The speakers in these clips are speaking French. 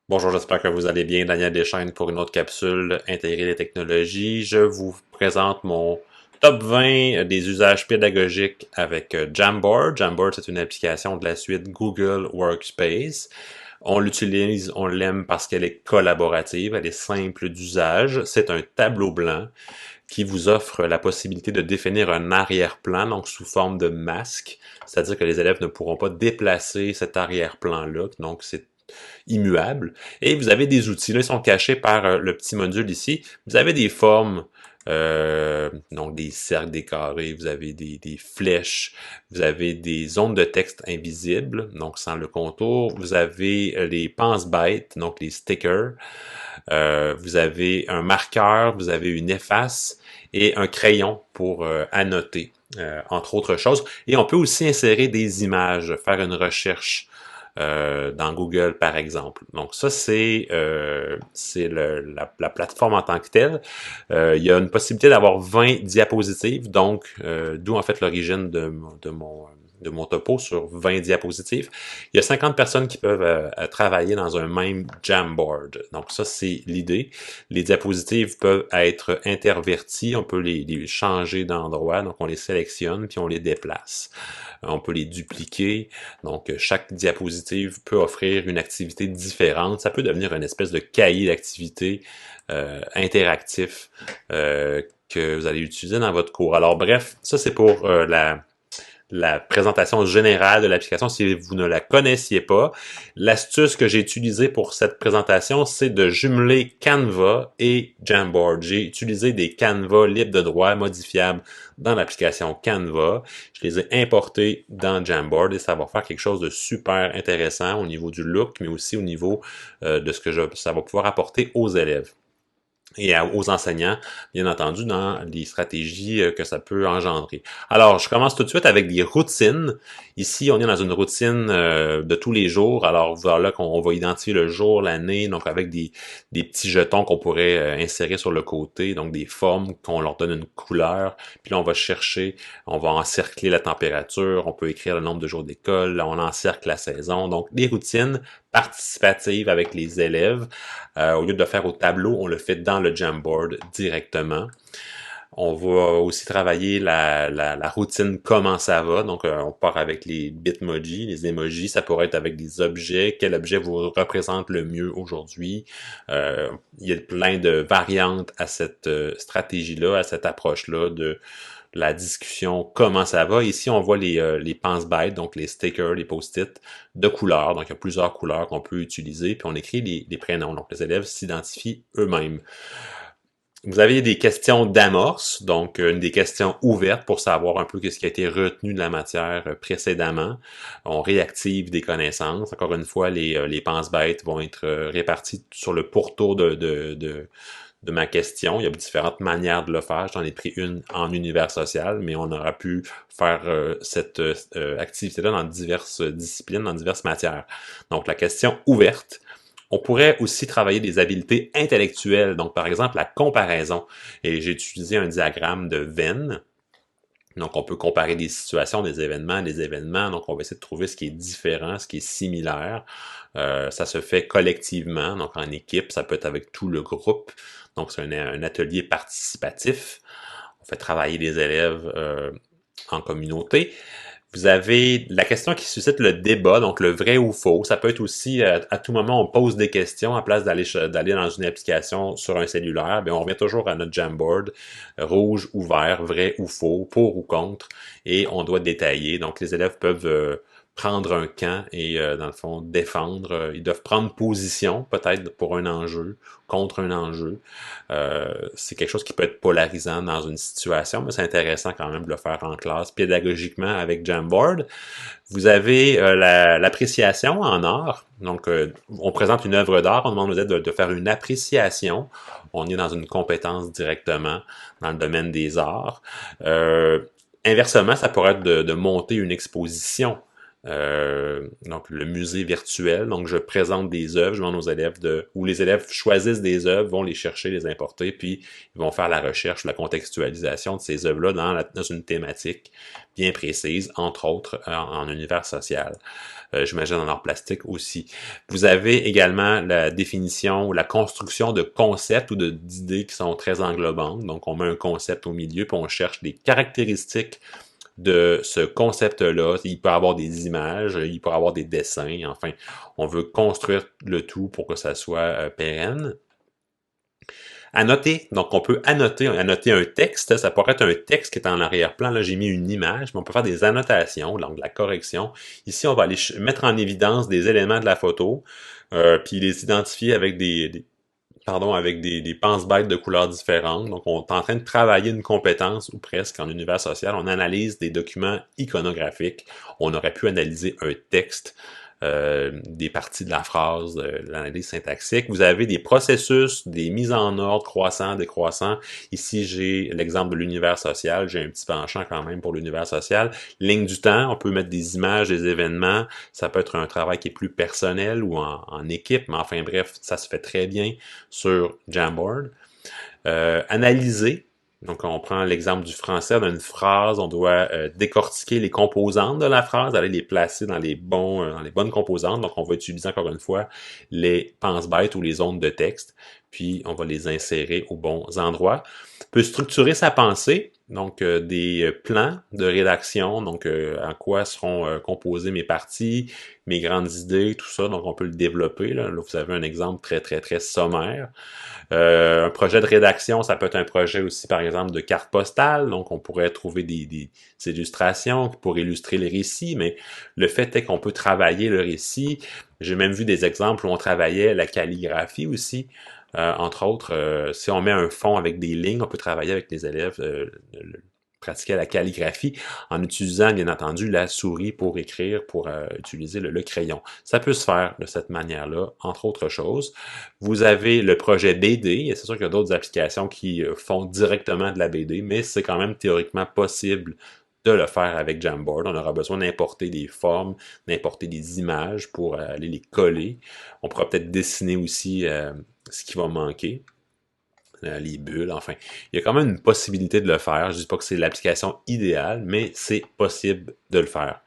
Bonjour, j'espère que vous allez bien. Daniel Deschaines pour une autre capsule Intégrer les technologies. Je vous présente mon top 20 des usages pédagogiques avec Jamboard. Jamboard, c'est une application de la suite Google Workspace. On l'utilise, on l'aime parce qu'elle est collaborative, elle est simple d'usage. C'est un tableau blanc qui vous offre la possibilité de définir un arrière-plan, donc sous forme de masque, c'est-à-dire que les élèves ne pourront pas déplacer cet arrière-plan-là, donc c'est immuable. Et vous avez des outils, là, ils sont cachés par le petit module ici. Vous avez des formes, donc des cercles, des carrés, vous avez des flèches, vous avez des zones de texte invisibles, donc sans le contour. Vous avez les pense-bêtes, donc les stickers. Vous avez un marqueur, vous avez une efface et un crayon pour annoter, entre autres choses. Et on peut aussi insérer des images, faire une recherche dans Google, par exemple. Donc ça, c'est la plateforme en tant que telle. Il y a une possibilité d'avoir 20 diapositives, donc d'où en fait l'origine de mon topo sur 20 diapositives. Il y a 50 personnes qui peuvent travailler dans un même Jamboard. Donc ça, c'est l'idée. Les diapositives peuvent être interverties, on peut les changer d'endroit, donc on les sélectionne puis on les déplace. On peut les dupliquer, donc chaque diapositive peut offrir une activité différente. Ça peut devenir une espèce de cahier d'activités interactif que vous allez utiliser dans votre cours. Alors bref, ça c'est pour la présentation générale de l'application si vous ne la connaissiez pas. L'astuce que j'ai utilisée pour cette présentation, c'est de jumeler Canva et Jamboard. J'ai utilisé des Canva libres de droit modifiables dans l'application Canva. Je les ai importés dans Jamboard et ça va faire quelque chose de super intéressant au niveau du look, mais aussi au niveau de ce que ça va pouvoir apporter aux élèves et aux enseignants, bien entendu, dans les stratégies que ça peut engendrer. Alors, je commence tout de suite avec des routines. Ici, on est dans une routine de tous les jours. Alors, voilà qu'on va identifier le jour, l'année, donc avec des petits jetons qu'on pourrait insérer sur le côté, donc des formes qu'on leur donne une couleur. Puis là, on va chercher, on va encercler la température, on peut écrire le nombre de jours d'école, là, on encercle la saison. Donc, des routines participatives avec les élèves. Au lieu de le faire au tableau, on le fait dans le Jamboard directement. On va aussi travailler la routine comment ça va. Donc, on part avec les bitmojis, les emojis. Ça pourrait être avec des objets. Quel objet vous représente le mieux aujourd'hui? Il y a plein de variantes à cette stratégie-là, à cette approche-là de la discussion, comment ça va. Ici, on voit les pense-bêtes, donc les stickers, les post-it de couleurs. Donc, il y a plusieurs couleurs qu'on peut utiliser. Puis, on écrit les prénoms. Donc, les élèves s'identifient eux-mêmes. Vous avez des questions d'amorce, donc des questions ouvertes pour savoir un peu ce qui a été retenu de la matière précédemment. On réactive des connaissances. Encore une fois, les pense-bêtes vont être répartis sur le pourtour de ma question. Il y a différentes manières de le faire. J'en ai pris une en univers social, mais on aura pu faire cette activité-là dans diverses disciplines, dans diverses matières. Donc, la question ouverte. On pourrait aussi travailler des habiletés intellectuelles, donc par exemple la comparaison. Et j'ai utilisé un diagramme de Venn. Donc on peut comparer des situations, des événements. Donc on va essayer de trouver ce qui est différent, ce qui est similaire. Ça se fait collectivement, donc en équipe, ça peut être avec tout le groupe. Donc c'est un atelier participatif. On fait travailler les élèves en communauté. Vous avez la question qui suscite le débat, donc le vrai ou faux. Ça peut être aussi, à tout moment, on pose des questions à place d'aller dans une application sur un cellulaire. Bien, on revient toujours à notre Jamboard, rouge ou vert, vrai ou faux, pour ou contre, et on doit détailler. Donc, les élèves peuvent prendre un camp et, dans le fond, défendre. Ils doivent prendre position, peut-être pour un enjeu, contre un enjeu. C'est quelque chose qui peut être polarisant dans une situation, mais c'est intéressant quand même de le faire en classe, pédagogiquement avec Jamboard. Vous avez l'appréciation en art. Donc, on présente une œuvre d'art, on demande aux élèves de faire une appréciation. On est dans une compétence directement dans le domaine des arts. Inversement, ça pourrait être de monter une exposition. donc le musée virtuel. Donc je présente des œuvres, je demande aux élèves où les élèves choisissent des œuvres, vont les chercher, les importer, puis ils vont faire la recherche, la contextualisation de ces œuvres-là dans une thématique bien précise, entre autres en univers social. J'imagine en art plastique aussi. Vous avez également la définition ou la construction de concepts ou d'idées qui sont très englobantes. Donc on met un concept au milieu, puis on cherche des caractéristiques de ce concept-là. Il peut avoir des images, il peut avoir des dessins, enfin, on veut construire le tout pour que ça soit pérenne. Annoter, donc on peut annoter un texte, ça pourrait être un texte qui est en arrière-plan, là j'ai mis une image, mais on peut faire des annotations, donc de la correction. Ici, on va aller mettre en évidence des éléments de la photo, puis les identifier avec des pense-bêtes de couleurs différentes. Donc, on est en train de travailler une compétence, ou presque, en univers social. On analyse des documents iconographiques. On aurait pu analyser un texte, des parties de la phrase, l'analyse syntaxique. Vous avez des processus, des mises en ordre croissants, décroissants. Ici, j'ai l'exemple de l'univers social. J'ai un petit penchant quand même pour l'univers social. Ligne du temps, on peut mettre des images, des événements. Ça peut être un travail qui est plus personnel ou en équipe, mais enfin bref, ça se fait très bien sur Jamboard. Analyser. Donc, on prend l'exemple du français, d'une phrase, on doit décortiquer les composantes de la phrase, aller les placer dans les bonnes composantes. Donc, on va utiliser encore une fois les pense-bêtes ou les zones de texte, puis on va les insérer aux bons endroits. On peut structurer sa pensée, donc des plans de rédaction, donc en quoi seront composées mes parties, mes grandes idées, tout ça. Donc, on peut le développer. Là, vous avez un exemple très, très, très sommaire. Un projet de rédaction, ça peut être un projet aussi, par exemple, de carte postale. Donc, on pourrait trouver des illustrations pour illustrer les récits, mais le fait est qu'on peut travailler le récit. J'ai même vu des exemples où on travaillait la calligraphie aussi. Entre autres, si on met un fond avec des lignes, on peut travailler avec les élèves, pratiquer la calligraphie en utilisant, bien entendu, la souris pour écrire, pour utiliser le crayon. Ça peut se faire de cette manière-là, entre autres choses. Vous avez le projet BD, et c'est sûr qu'il y a d'autres applications qui font directement de la BD, mais c'est quand même théoriquement possible de le faire avec Jamboard. On aura besoin d'importer des formes, d'importer des images pour aller les coller. On pourra peut-être dessiner aussi ce qui va manquer. Les bulles, enfin. Il y a quand même une possibilité de le faire. Je ne dis pas que c'est l'application idéale, mais c'est possible de le faire.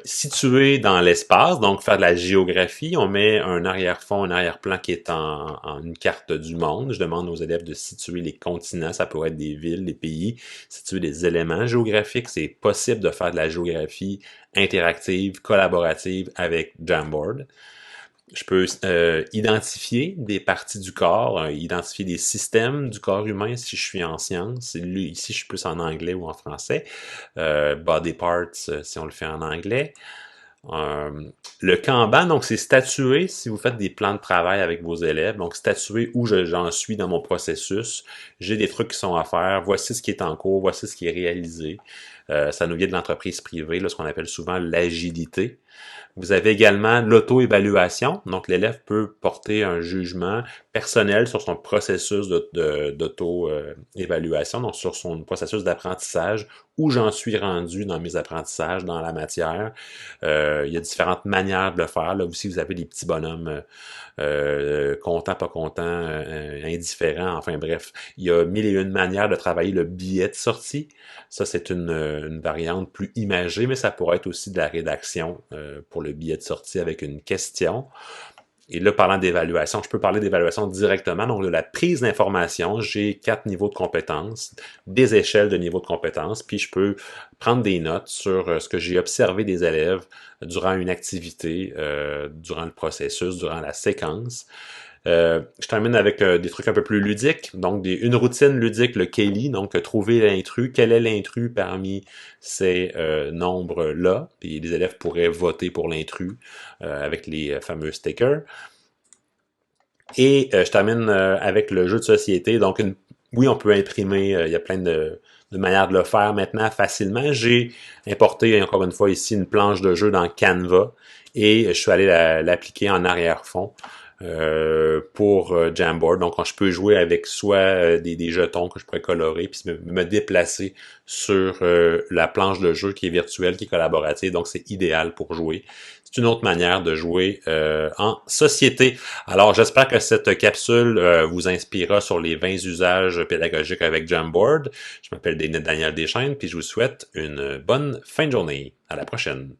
Situé dans l'espace, donc faire de la géographie, on met un arrière-fond, un arrière-plan qui est en une carte du monde. Je demande aux élèves de situer les continents, ça pourrait être des villes, des pays, situer des éléments géographiques. C'est possible de faire de la géographie interactive, collaborative avec Jamboard. Je peux identifier des parties du corps, identifier des systèmes du corps humain si je suis en sciences. Ici, je suis plus en anglais ou en français. Body parts, si on le fait en anglais. Le Kanban, donc c'est statuer si vous faites des plans de travail avec vos élèves. Donc statuer où j'en suis dans mon processus. J'ai des trucs qui sont à faire. Voici ce qui est en cours. Voici ce qui est réalisé. Ça nous vient de l'entreprise privée, là, ce qu'on appelle souvent l'agilité. Vous avez également l'auto-évaluation. Donc, l'élève peut porter un jugement personnel sur son processus d'auto-évaluation, donc sur son processus d'apprentissage, où j'en suis rendu dans mes apprentissages, dans la matière. Il y a différentes manières de le faire. Là aussi, vous avez des petits bonhommes contents, pas contents, indifférents, enfin bref. Il y a mille et une manières de travailler le billet de sortie. Ça, c'est une variante plus imagée, mais ça pourrait être aussi de la rédaction pour le billet de sortie avec une question. Et là, parlant d'évaluation, je peux parler d'évaluation directement, donc de la prise d'information. J'ai 4 niveaux de compétences, des échelles de niveaux de compétences, puis je peux prendre des notes sur ce que j'ai observé des élèves durant une activité, durant le processus, durant la séquence. Je termine avec des trucs un peu plus ludiques, donc une routine ludique, le Kelly, donc trouver l'intrus, quel est l'intrus parmi ces nombres-là, puis les élèves pourraient voter pour l'intrus avec les fameux stickers. Et je termine avec le jeu de société, donc oui, on peut imprimer, il y a plein de manières de le faire maintenant facilement. J'ai importé encore une fois ici une planche de jeu dans Canva et je suis allé l'appliquer en arrière-fond. pour Jamboard. Donc, je peux jouer avec soit des jetons que je pourrais colorer, puis me déplacer sur la planche de jeu qui est virtuelle, qui est collaborative. Donc, c'est idéal pour jouer. C'est une autre manière de jouer en société. Alors, j'espère que cette capsule vous inspirera sur les 20 usages pédagogiques avec Jamboard. Je m'appelle Daniel Deschaines, puis je vous souhaite une bonne fin de journée. À la prochaine.